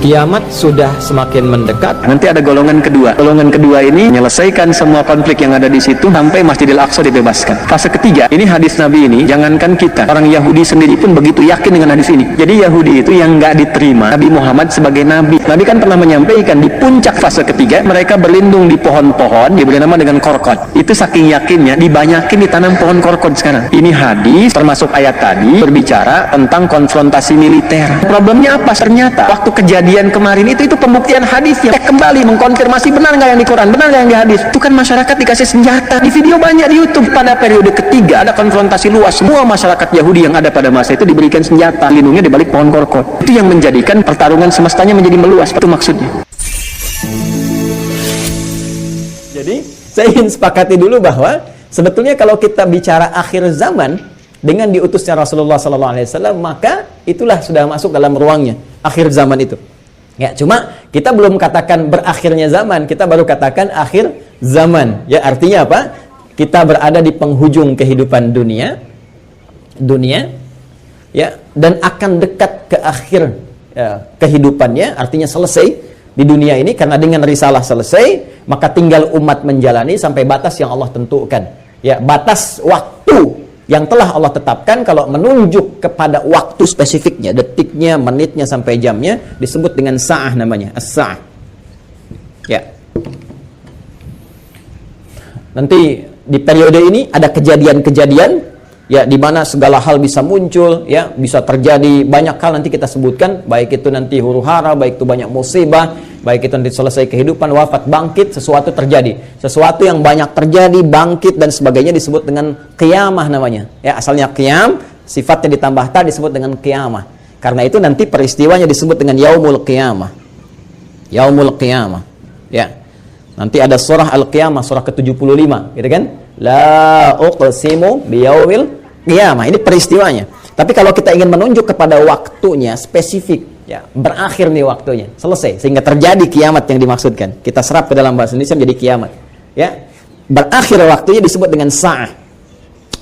Kiamat sudah semakin mendekat. Nanti ada golongan kedua. Golongan kedua ini menyelesaikan semua konflik yang ada di situ sampai Masjidil Aqsa dibebaskan. Fase ketiga, ini hadis Nabi ini, jangankan kita, orang Yahudi sendiri pun begitu yakin dengan hadis ini. Jadi Yahudi itu yang nggak diterima Nabi Muhammad sebagai Nabi. Nabi kan pernah menyampaikan di puncak fase ketiga mereka berlindung di pohon-pohon, diberi nama dengan korkot. Itu saking yakinnya dibanyakin ditanam pohon korkot sekarang. Ini hadis termasuk ayat tadi berbicara tentang konfrontasi militer. Problemnya apa? Ternyata waktu kejadian kemarin itu pembuktian hadisnya kembali mengkonfirmasi benar nggak yang di Quran, benar nggak yang di hadis. Itu kan masyarakat dikasih senjata. Di video banyak di YouTube. Pada periode ketiga ada konfrontasi luas. Semua masyarakat Yahudi yang ada pada masa itu diberikan senjata, lindungnya di balik pohon korkot. Itu yang menjadikan pertarungan semestanya menjadi meluas. Itu maksudnya. Jadi saya ingin sepakati dulu bahwa sebetulnya kalau kita bicara akhir zaman dengan diutusnya Rasulullah SAW, maka itulah sudah masuk dalam ruangnya akhir zaman itu. Ya, cuma kita belum katakan berakhirnya zaman, kita baru katakan akhir zaman. Ya, artinya apa? Kita berada di penghujung kehidupan dunia, ya, dan akan dekat ke akhir kehidupannya, artinya selesai di dunia ini, karena dengan risalah selesai, maka tinggal umat menjalani sampai batas yang Allah tentukan. Ya, batas waktu yang telah Allah tetapkan. Kalau menunjuk kepada waktu spesifiknya, detiknya, menitnya, sampai jamnya, disebut dengan sa'ah namanya, as-sa'ah. Ya. Nanti di periode ini ada kejadian-kejadian, ya, di mana segala hal bisa muncul, ya, bisa terjadi banyak hal nanti kita sebutkan, baik itu nanti huru-hara, baik itu banyak musibah, baik itu nanti selesai kehidupan, wafat, bangkit, sesuatu terjadi. Sesuatu yang banyak terjadi, bangkit dan sebagainya disebut dengan qiyamah namanya. Ya, asalnya qiyam, sifatnya ditambah ta disebut dengan qiyamah. Karena itu nanti peristiwanya disebut dengan yaumul qiyamah. Yaumul qiyamah. Ya. Nanti ada surah Al-Qiyamah, surah ke-75, gitu kan? La uqsimu biyaumil qiyamah. Ini peristiwanya. Tapi kalau kita ingin menunjuk kepada waktunya spesifik, ya, berakhir nih waktunya, selesai, sehingga terjadi kiamat yang dimaksudkan. Kita serap ke dalam bahasa Indonesia menjadi kiamat. Ya, berakhir waktunya disebut dengan sa'ah.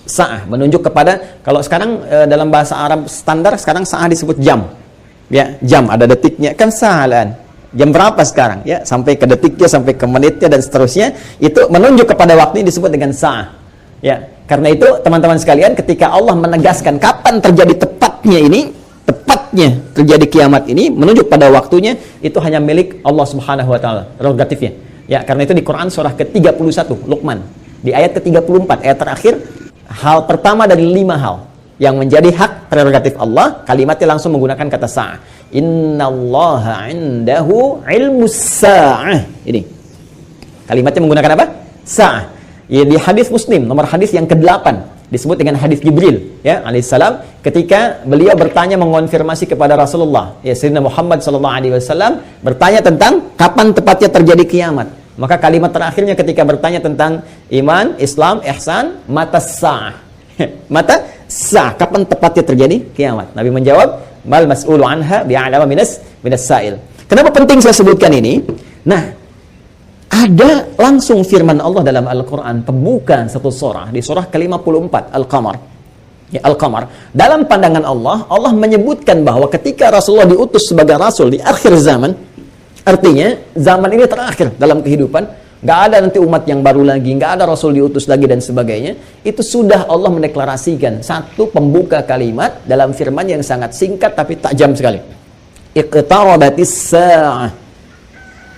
Sa'ah menunjuk kepada, kalau sekarang dalam bahasa Arab standar sekarang sa'ah disebut jam. Ya, jam ada detiknya, kan sa'alan. Jam berapa sekarang? Ya, sampai ke detiknya, sampai ke menitnya dan seterusnya, itu menunjuk kepada waktu ini disebut dengan sa'ah. Ya, karena itu teman-teman sekalian, ketika Allah menegaskan kapan terjadi tepatnya terjadi kiamat ini, menunjuk pada waktunya, itu hanya milik Allah Subhanahu wa taala, prerogatifnya. Ya, karena itu di Quran surah ke-31 Luqman, di ayat ke-34, ayat terakhir, hal pertama dari 5 hal yang menjadi hak prerogatif Allah, kalimatnya langsung menggunakan kata sa'ah. Innallaha 'indahu 'ilmus sa'ah. Ini kalimatnya menggunakan apa? Sa'ah. Ya, di hadis Muslim nomor hadis yang ke-8 disebut dengan hadis Jibril, ya, alaihissalam, ketika beliau bertanya mengonfirmasi kepada Rasulullah, ya, Sayyidina Muhammad SAW bertanya tentang kapan tepatnya terjadi kiamat. Maka kalimat terakhirnya ketika bertanya tentang iman, Islam, ihsan, mata sa'ah. Mata sa'ah, kapan tepatnya terjadi kiamat? Nabi menjawab, mal mas'ulu anha bi'alama minas sa'il. Kenapa penting saya sebutkan ini? Nah, ada langsung firman Allah dalam Al-Quran, pembukaan satu surah, di surah ke-54 Al-Qamar. Ya, Al-Qamar. Dalam pandangan Allah, Allah menyebutkan bahwa ketika Rasulullah diutus sebagai Rasul di akhir zaman, artinya zaman ini terakhir dalam kehidupan, nggak ada nanti umat yang baru lagi, nggak ada Rasul diutus lagi dan sebagainya. Itu sudah Allah mendeklarasikan satu pembuka kalimat dalam firman yang sangat singkat tapi tajam sekali. Iqtarabatis sa'ah.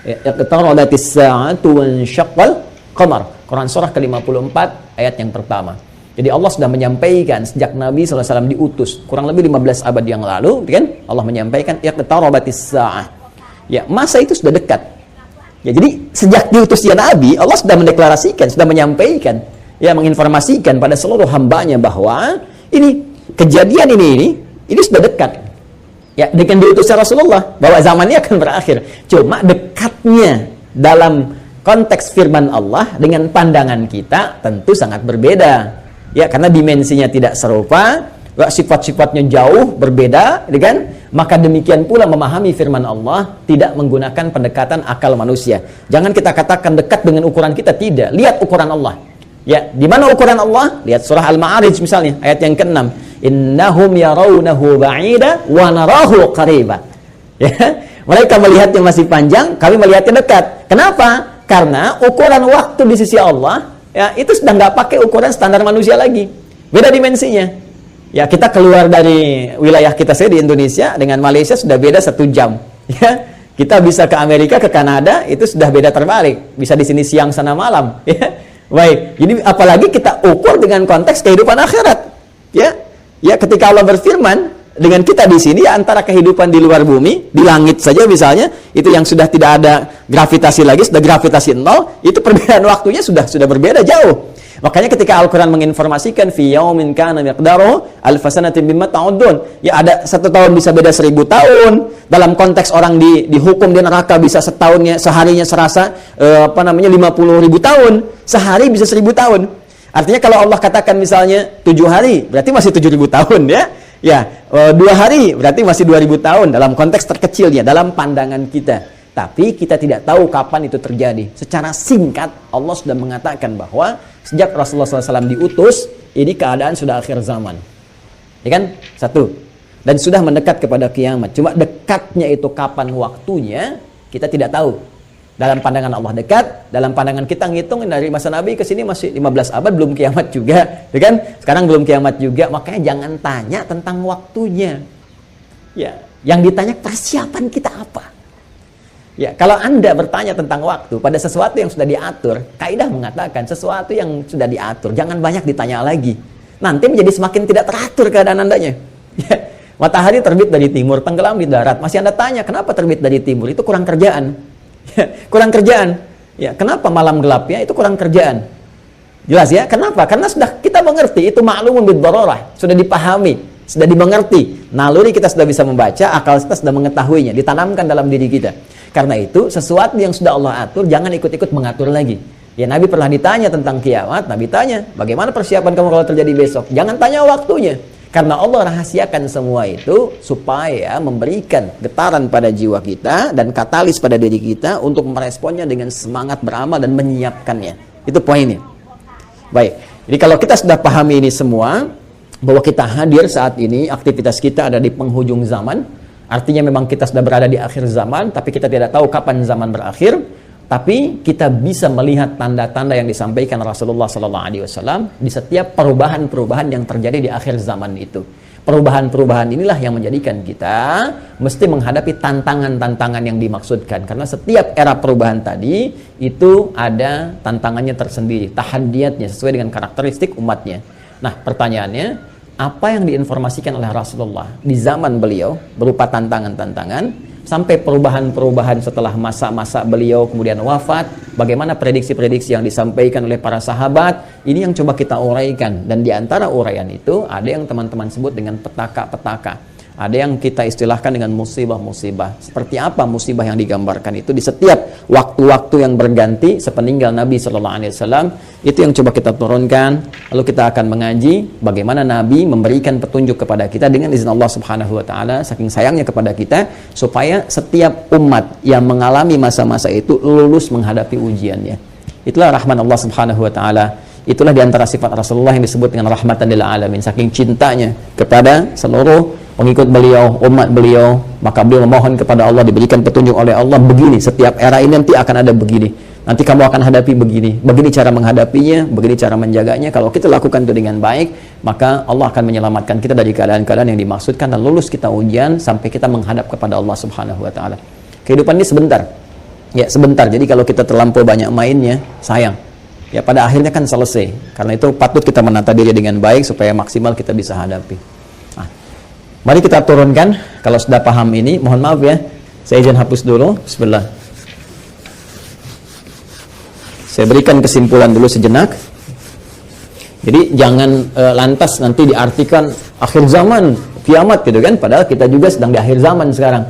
Iqtarabatis sa'atu wansyaqqal qamar. Quran surah ke-54 ayat yang pertama. Jadi Allah sudah menyampaikan sejak Nabi SAW diutus kurang lebih 15 abad yang lalu, kan? Allah menyampaikan iqtarabatis sa'ah. Ya, masa itu sudah dekat. Ya, jadi sejak diutusnya Nabi, Allah sudah mendeklarasikan, sudah menyampaikan, ya, menginformasikan pada seluruh hambanya bahwa ini kejadian ini sudah dekat. Ya, dengan diutusnya Rasulullah, bahwa zamannya akan berakhir. Cuma dekatnya dalam konteks firman Allah dengan pandangan kita tentu sangat berbeda. Ya, karena dimensinya tidak serupa, sifat-sifatnya jauh berbeda, kan? Maka demikian pula memahami firman Allah tidak menggunakan pendekatan akal manusia. Jangan kita katakan dekat dengan ukuran kita, tidak. Lihat ukuran Allah. Ya, di mana ukuran Allah? Lihat surah Al-Ma'arij misalnya, ayat yang ke-6. Innahum yarawnahu ba'ida wa narahu qariba. Ya, Mereka melihatnya masih panjang, kami melihatnya dekat. Kenapa? Karena ukuran waktu di sisi Allah, ya, itu sudah nggak pakai ukuran standar manusia lagi. Beda dimensinya. Ya, kita keluar dari wilayah kita di Indonesia dengan Malaysia sudah beda 1 jam. Ya, kita bisa ke Amerika, ke Kanada, itu sudah beda terbalik. Bisa di sini siang, sana malam. Ya. Baik, jadi apalagi kita ukur dengan konteks kehidupan akhirat. Ya, ya ketika Allah berfirman dengan kita di sini, ya antara kehidupan di luar bumi, di langit saja misalnya, itu yang sudah tidak ada gravitasi lagi, sudah gravitasi 0, itu perbedaan waktunya sudah berbeda jauh. Makanya ketika Al-Quran menginformasikan fi yaumin kana miqdaruhu alf sanatin mimma ta'udun, ya ada 1 tahun bisa beda 1000 tahun. Dalam konteks orang dihukum di neraka bisa seharinya serasa 50.000 tahun, sehari bisa 1000 tahun. Artinya kalau Allah katakan misalnya 7 hari, berarti masih 7.000 tahun ya. Ya, 2 hari berarti masih 2.000 tahun dalam konteks terkecilnya, dalam pandangan kita. Tapi kita tidak tahu kapan itu terjadi. Secara singkat, Allah sudah mengatakan bahwa sejak Rasulullah SAW diutus, ini keadaan sudah akhir zaman. Ya kan? 1. Dan sudah mendekat kepada kiamat. Cuma dekatnya itu kapan waktunya, kita tidak tahu. Dalam pandangan Allah dekat, dalam pandangan kita ngitung dari masa Nabi ke sini masih 15 abad, belum kiamat juga. Ya kan? Sekarang belum kiamat juga, makanya jangan tanya tentang waktunya. Ya, yang ditanya persiapan kita apa? Ya, kalau Anda bertanya tentang waktu pada sesuatu yang sudah diatur, kaidah mengatakan sesuatu yang sudah diatur jangan banyak ditanya lagi. Nanti menjadi semakin tidak teratur keadaan Andanya. Ya, matahari terbit dari timur, tenggelam di darat. Masih Anda tanya, kenapa terbit dari timur? Itu kurang kerjaan. Ya, kurang kerjaan. Ya, kenapa malam gelapnya? Itu kurang kerjaan. Jelas ya? Kenapa? Karena sudah kita mengerti, itu ma'lumun bid-darurah, sudah dipahami, sudah dimengerti. Naluri kita sudah bisa membaca, akal kita sudah mengetahuinya, ditanamkan dalam diri kita. Karena itu, sesuatu yang sudah Allah atur, jangan ikut-ikut mengatur lagi. Ya, Nabi pernah ditanya tentang kiamat, Nabi tanya, bagaimana persiapan kamu kalau terjadi besok? Jangan tanya waktunya. Karena Allah rahasiakan semua itu, supaya memberikan getaran pada jiwa kita, dan katalis pada diri kita, untuk meresponnya dengan semangat beramal dan menyiapkannya. Itu poinnya. Baik, jadi kalau kita sudah pahami ini semua, bahwa kita hadir saat ini, aktivitas kita ada di penghujung zaman, artinya memang kita sudah berada di akhir zaman, tapi kita tidak tahu kapan zaman berakhir. Tapi kita bisa melihat tanda-tanda yang disampaikan Rasulullah SAW di setiap perubahan-perubahan yang terjadi di akhir zaman itu. Perubahan-perubahan inilah yang menjadikan kita mesti menghadapi tantangan-tantangan yang dimaksudkan. Karena setiap era perubahan tadi itu ada tantangannya tersendiri, tahadiyatnya sesuai dengan karakteristik umatnya. Nah, pertanyaannya, apa yang diinformasikan oleh Rasulullah di zaman beliau berupa tantangan-tantangan sampai perubahan-perubahan setelah masa-masa beliau kemudian wafat, bagaimana prediksi-prediksi yang disampaikan oleh para sahabat, ini yang coba kita uraikan. Dan di antara uraian itu ada yang teman-teman sebut dengan petaka-petaka, ada yang kita istilahkan dengan musibah-musibah. Seperti apa musibah yang digambarkan itu di setiap waktu-waktu yang berganti sepeninggal Nabi SAW, itu yang coba kita turunkan. Lalu kita akan mengaji bagaimana Nabi memberikan petunjuk kepada kita dengan izin Allah Subhanahu wa Ta'ala, saking sayangnya kepada kita, supaya setiap umat yang mengalami masa-masa itu lulus menghadapi ujiannya. Itulah rahman Allah Subhanahu wa Ta'ala. Itulah diantara sifat Rasulullah yang disebut dengan rahmatan lil alamin, saking cintanya kepada seluruh pengikut beliau, umat beliau, maka beliau memohon kepada Allah diberikan petunjuk oleh Allah, begini, setiap era ini nanti akan ada begini, nanti kamu akan hadapi begini, begini cara menghadapinya, begini cara menjaganya. Kalau kita lakukan itu dengan baik, maka Allah akan menyelamatkan kita dari keadaan-keadaan yang dimaksudkan dan lulus kita ujian sampai kita menghadap kepada Allah Subhanahu wa Ta'ala. Kehidupan ini sebentar, ya sebentar. Jadi kalau kita terlampau banyak mainnya, sayang. Ya pada akhirnya kan selesai. Karena itu patut kita menata diri dengan baik supaya maksimal kita bisa hadapi. Mari kita turunkan. Kalau sudah paham ini, mohon maaf ya, saya izin hapus dulu. Bismillah. Saya berikan kesimpulan dulu sejenak. Jadi jangan lantas nanti diartikan akhir zaman, kiamat gitu kan. Padahal kita juga sedang di akhir zaman sekarang.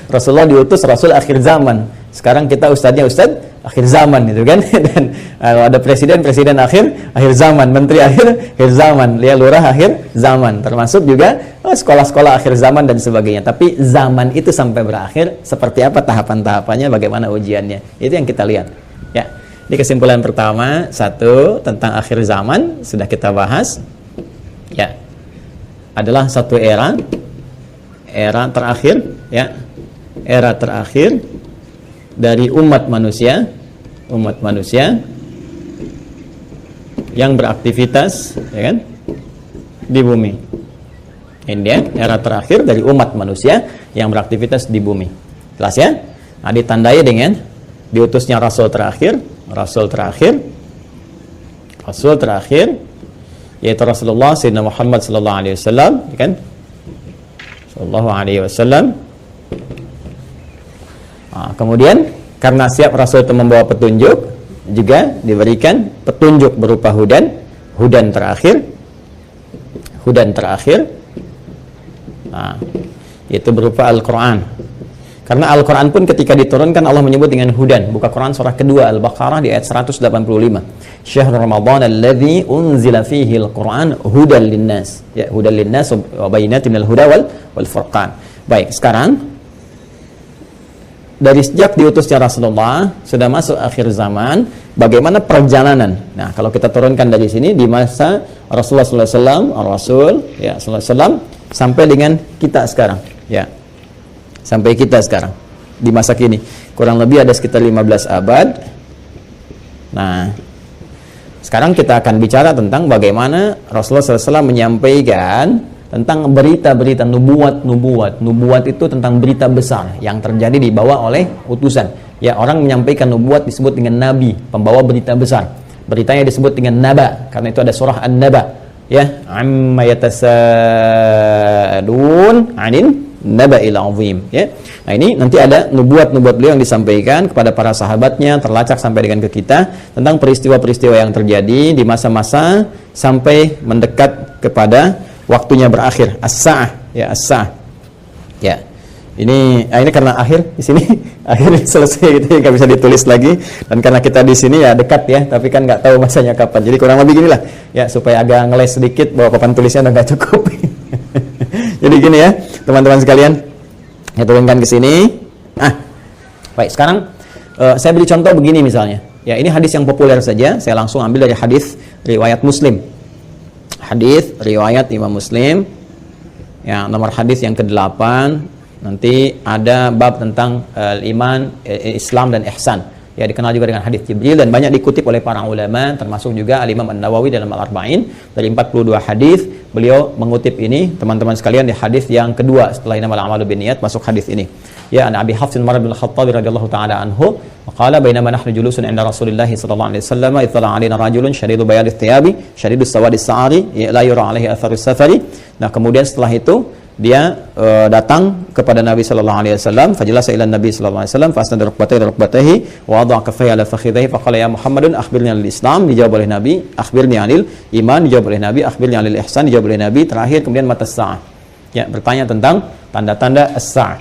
Rasulullah diutus Rasul akhir zaman. Sekarang kita ustadznya ustadz akhir zaman gitu kan. Dan ada presiden akhir zaman, menteri akhir zaman, lurah akhir zaman, termasuk juga sekolah-sekolah akhir zaman dan sebagainya. Tapi zaman itu sampai berakhir seperti apa tahapan-tahapannya, bagaimana ujiannya, itu yang kita lihat ya. Di kesimpulan pertama, 1 tentang akhir zaman sudah kita bahas ya, adalah satu era terakhir ya, era terakhir dari umat manusia yang beraktivitas, ya kan, di bumi. Ini dia era terakhir dari umat manusia yang beraktivitas di bumi. Jelas ya? Nah, ditandai dengan diutusnya rasul terakhir yaitu Rasulullah Sayyidina Muhammad sallallahu alaihi wasallam, ya kan? Sallallahu alaihi wasallam. Nah, kemudian karena siap rasul itu membawa petunjuk, juga diberikan petunjuk berupa hudan terakhir. Nah, itu berupa Al-Qur'an. Karena Al-Quran pun ketika diturunkan Allah menyebut dengan hudan. Buka Quran surah kedua Al-Baqarah di ayat 185. Syahrul Ramadan alladzi unzila fihi al-Quran hudan linnas. Ya, hudan linnas wa bayyinatin minal huda wal furqan. Baik, sekarang dari sejak diutusnya Rasulullah sudah masuk akhir zaman, bagaimana perjalanan? Nah, kalau kita turunkan dari sini di masa Rasulullah SAW, sampai dengan kita sekarang, ya. Sampai kita sekarang di masa kini kurang lebih ada sekitar 15 abad. Nah, sekarang kita akan bicara tentang bagaimana Rasulullah SAW menyampaikan tentang berita-berita nubuat itu tentang berita besar yang terjadi dibawa oleh utusan. Ya, orang menyampaikan nubuat disebut dengan nabi, pembawa berita besar. Beritanya disebut dengan naba, karena itu ada surah An-Naba. Ya, amma yatasaalun 'anil naba'il 'azim, ya. Nah, ini nanti ada nubuat-nubuat beliau yang disampaikan kepada para sahabatnya, terlacak sampai dengan ke kita tentang peristiwa-peristiwa yang terjadi di masa-masa sampai mendekat kepada waktunya berakhir, as-sa'ah, ya, as-sa'ah. Ya. Ini karena akhir di sini akhir selesai gitu, nggak bisa ditulis lagi, dan karena kita di sini ya dekat ya, tapi kan nggak tahu masanya kapan. Jadi kurang lebih ginilah ya, supaya agak ngeles sedikit bahwa papan tulisnya udah nggak cukup. Jadi gini ya, teman-teman sekalian, saya turunkan ke sini. Baik, sekarang saya beri contoh begini misalnya. Ya, ini hadis yang populer saja. Saya langsung ambil dari hadis riwayat Muslim. Hadis riwayat Imam Muslim. Ya, nomor hadis yang ke-8. Nanti ada bab tentang iman, Islam dan ihsan. Ya, dikenal juga dengan hadis Jibril dan banyak dikutip oleh para ulama, termasuk juga Al-Imam An-Nawawi dalam Al-Arba'in. Dari 42 hadis beliau mengutip ini, teman-teman sekalian, di hadis yang kedua setelah innamal a'malu binniyat, masuk hadis ini. Ya, an Abi Hafs Umar bin Khattab radhiyallahu ta'ala anhu, qala bainama nahnu julusun 'inda Rasulillah sallallahu alaihi wasallam, ittala 'alaina rajulun shadidu bayadit thiyabi, shadidus sawadis sa'ari, la yura 'alaihi atharus safari. Nah, kemudian setelah itu dia datang kepada Nabi sallallahu alaihi wasallam, fajlasa ila Nabi sallallahu alaihi wasallam, fasnada rukbatayhi wa wada'a kaffayhi ala fakhidhihi, faqala ya Muhammadun akhbirni 'anil Islam, dijawab oleh Nabi, akhbirni 'anil iman, dijawab oleh Nabi, akhbirni 'anil ihsan, dijawab oleh Nabi, terakhir kemudian mata sa'ah. Ya, bertanya tentang tanda-tanda as-sa'ah.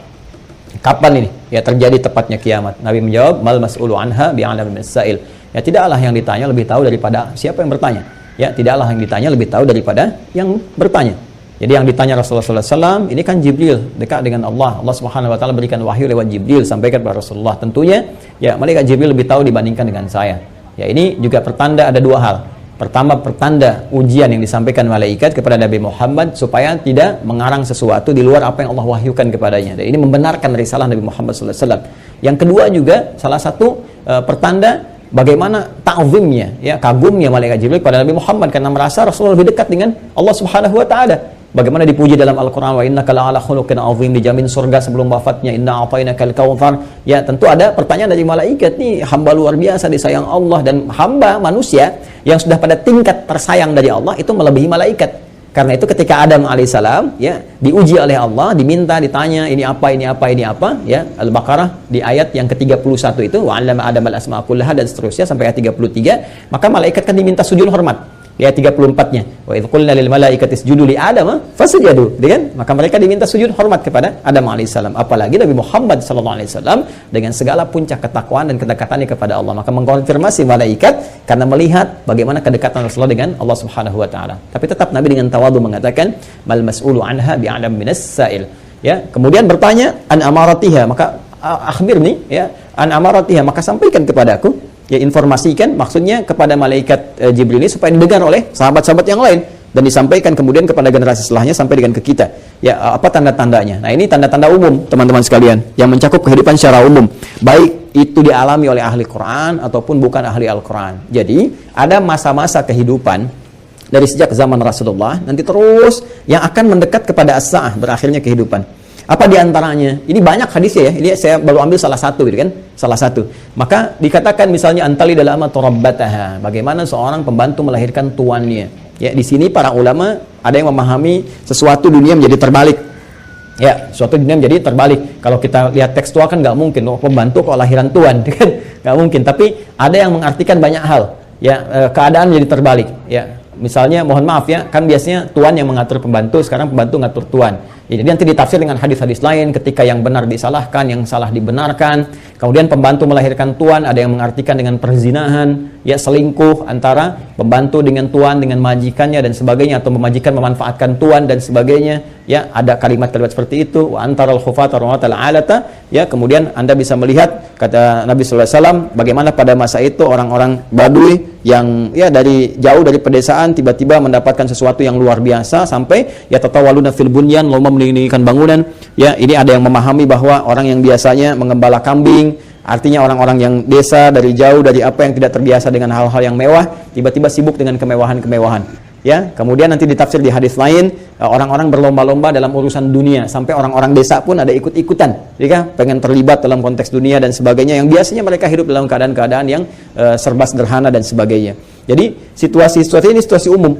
Kapan ini ya terjadi tepatnya kiamat? Nabi menjawab, mal mas'ulu anha bi'alam min as-sa'il. Ya, tidaklah yang ditanya lebih tahu daripada siapa yang bertanya. Ya, tidaklah yang ditanya lebih tahu daripada yang bertanya. Jadi yang ditanya Rasulullah SAW ini kan Jibril, dekat dengan Allah. Allah Subhanahu Wa Taala berikan wahyu lewat Jibril sampaikan kepada Rasulullah. Tentunya ya malaikat Jibril lebih tahu dibandingkan dengan saya. Ya, ini juga pertanda ada dua hal. Pertama, pertanda ujian yang disampaikan malaikat kepada Nabi Muhammad supaya tidak mengarang sesuatu di luar apa yang Allah wahyukan kepadanya. Dan ini membenarkan risalah Nabi Muhammad SAW. Yang kedua juga salah satu pertanda bagaimana ta'zimnya, ya, kagumnya malaikat Jibril kepada Nabi Muhammad karena merasa Rasulullah lebih dekat dengan Allah Subhanahu Wa Taala. Bagaimana dipuji dalam Al-Quran, wa innaka la'ala khuluqin 'azim, dijamin surga sebelum wafatnya, inna a'tainakal kautsar. Ya, tentu ada pertanyaan dari malaikat, nih hamba luar biasa disayang Allah, dan hamba manusia yang sudah pada tingkat tersayang dari Allah itu melebihi malaikat. Karena itu ketika Adam alaihissalam ya diuji oleh Allah, diminta, ditanya ini apa, ya, Al-Baqarah di ayat yang ke-31 itu, wa 'allama Adam al-asma'a kullaha, dan seterusnya sampai ayat 33, maka malaikat kan diminta sujud hormat. Di ayat 34-nya, wa idz qulna lil malaikati isjudu li Adam fasajadu, kan? Maka mereka diminta sujud hormat kepada Adam alaihissalam. Apalagi Nabi Muhammad sallallahu alaihi wasallam dengan segala puncak ketakwaan dan kedekatannya kepada Allah, maka mengkonfirmasi malaikat karena melihat bagaimana kedekatan Rasulullah dengan Allah Subhanahu wa taala. Tapi tetap Nabi dengan tawadhu mengatakan, mal mas'ulu anha bi'alam minas sa'il. Ya, kemudian bertanya an amaratiha, maka akhbirni, ya, an amaratiha, maka sampaikan kepadaku. Ya, informasikan, maksudnya kepada malaikat Jibril ini supaya didengar oleh sahabat-sahabat yang lain. dan disampaikan kemudian kepada generasi setelahnya sampai dengan ke kita. Ya, apa tanda-tandanya? Nah, ini tanda-tanda umum, teman-teman sekalian, yang mencakup kehidupan secara umum, baik itu dialami oleh ahli Quran ataupun bukan ahli Al-Quran. Jadi, ada masa-masa kehidupan dari sejak zaman Rasulullah, nanti terus yang akan mendekat kepada as-sa'ah, berakhirnya kehidupan. Apa diantaranya? Ini banyak hadisnya ya. Ini saya baru ambil salah satu, gitu kan? Salah satu. Maka dikatakan misalnya antali dalam turabbataha. Bagaimana seorang pembantu melahirkan tuannya. Ya, di sini para ulama ada yang memahami sesuatu dunia menjadi terbalik. Ya, suatu dunia menjadi terbalik. Kalau kita lihat tekstual kan nggak mungkin. Oh, pembantu kok lahiran tuan, kan? Nggak mungkin. Tapi ada yang mengartikan banyak hal. Ya, keadaan menjadi terbalik. Ya, misalnya mohon maaf ya, kan biasanya tuan yang mengatur pembantu, sekarang pembantu ngatur tuan. Ya, jadi nanti ditafsir dengan hadis-hadis lain, ketika yang benar disalahkan, yang salah dibenarkan. Kemudian pembantu melahirkan tuan, ada yang mengartikan dengan perzinahan, ya selingkuh antara pembantu dengan tuan, dengan majikannya dan sebagainya, atau majikan memanfaatkan tuan dan sebagainya. Ya, ada kalimat-kalimat seperti itu. Wa antaral khufata rawatal alata. Ya, kemudian Anda bisa melihat kata Nabi sallallahu alaihi wasallam bagaimana pada masa itu orang-orang Badui yang ya dari jauh dari pedesaan tiba-tiba mendapatkan sesuatu yang luar biasa sampai ya tatawaluna fil bunyan, lomba meninggikan bangunan. Ya, ini ada yang memahami bahwa orang yang biasanya mengembala kambing, artinya orang-orang yang desa dari jauh dari apa yang tidak terbiasa dengan hal-hal yang mewah, tiba-tiba sibuk dengan kemewahan-kemewahan. Ya, kemudian nanti ditafsir di hadis lain, orang-orang berlomba-lomba dalam urusan dunia, sampai orang-orang desa pun ada ikut-ikutan, ya, pengen terlibat dalam konteks dunia dan sebagainya, yang biasanya mereka hidup dalam keadaan-keadaan yang serba sederhana dan sebagainya. Jadi situasi-situasi ini situasi umum.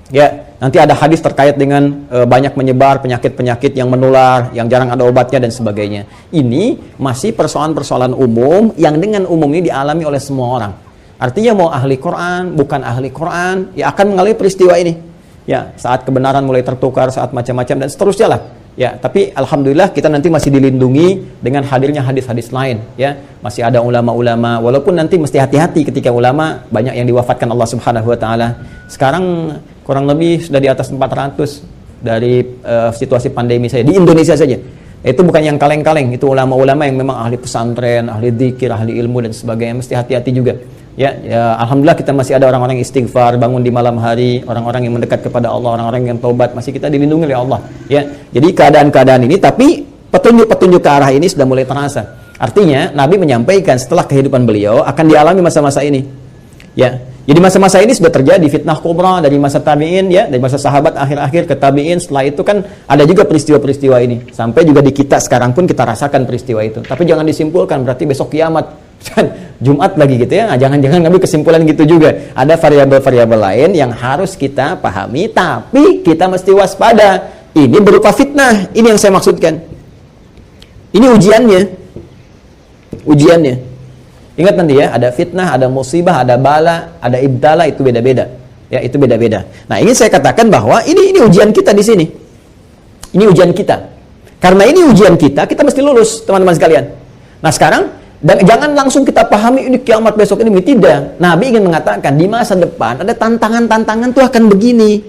Ya, nanti ada hadis terkait dengan banyak menyebar penyakit-penyakit yang menular, yang jarang ada obatnya dan sebagainya. Ini masih persoalan-persoalan umum yang dengan umum ini dialami oleh semua orang. Artinya mau ahli Quran, bukan ahli Quran, ya akan mengalami peristiwa ini. Ya, saat kebenaran mulai tertukar, saat macam-macam dan seterusnya lah. Ya, tapi alhamdulillah kita nanti masih dilindungi dengan hadirnya hadis-hadis lain. Ya, masih ada ulama-ulama. Walaupun nanti mesti hati-hati ketika ulama banyak yang diwafatkan Allah Subhanahu Wa Taala. Sekarang kurang lebih sudah di atas 400 dari situasi pandemi saya di Indonesia saja. Itu bukan yang kaleng-kaleng, itu ulama-ulama yang memang ahli pesantren, ahli dzikir, ahli ilmu dan sebagainya. Mesti hati-hati juga. Ya, alhamdulillah kita masih ada orang-orang yang istighfar, bangun di malam hari, orang-orang yang mendekat kepada Allah, orang-orang yang taubat, masih kita dilindungi oleh Allah. Ya, jadi keadaan-keadaan ini, tapi petunjuk-petunjuk ke arah ini sudah mulai terasa. Artinya Nabi menyampaikan setelah kehidupan beliau akan dialami masa-masa ini. Ya, jadi masa-masa ini sudah terjadi fitnah kubra dari masa tabi'in, ya, dari masa sahabat akhir-akhir ke tabi'in. Setelah itu kan ada juga peristiwa-peristiwa ini. Sampai juga di kita sekarang pun kita rasakan peristiwa itu. Tapi jangan disimpulkan berarti besok kiamat. Jumat lagi gitu ya. Nah, jangan-jangan ngambil kesimpulan gitu juga. Ada variabel-variabel lain yang harus kita pahami, tapi kita mesti waspada. Ini berupa fitnah. Ini yang saya maksudkan. Ini ujiannya. Ujiannya. Ingat nanti ya, ada fitnah, ada musibah, ada bala, ada ibtala, itu beda-beda. Ya, itu beda-beda. Nah, ini saya katakan bahwa ini ujian kita di sini. Ini ujian kita. Karena ini ujian kita mesti lulus, teman-teman sekalian. Nah, sekarang dan jangan langsung kita pahami ini kiamat besok ini, tidak. Nabi ingin mengatakan di masa depan ada tantangan-tantangan tuh akan begini.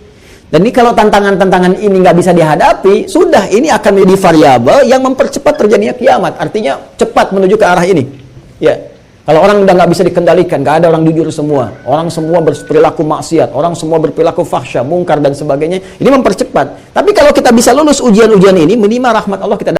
Dan ini kalau tantangan-tantangan ini nggak bisa dihadapi, sudah ini akan menjadi variabel yang mempercepat terjadinya kiamat. Artinya cepat menuju ke arah ini. Ya, kalau orang udah nggak bisa dikendalikan, nggak ada orang jujur semua, orang semua berperilaku maksiat, orang semua berperilaku fahsya, mungkar dan sebagainya, ini mempercepat. Tapi kalau kita bisa lulus ujian-ujian ini, minimal rahmat Allah kita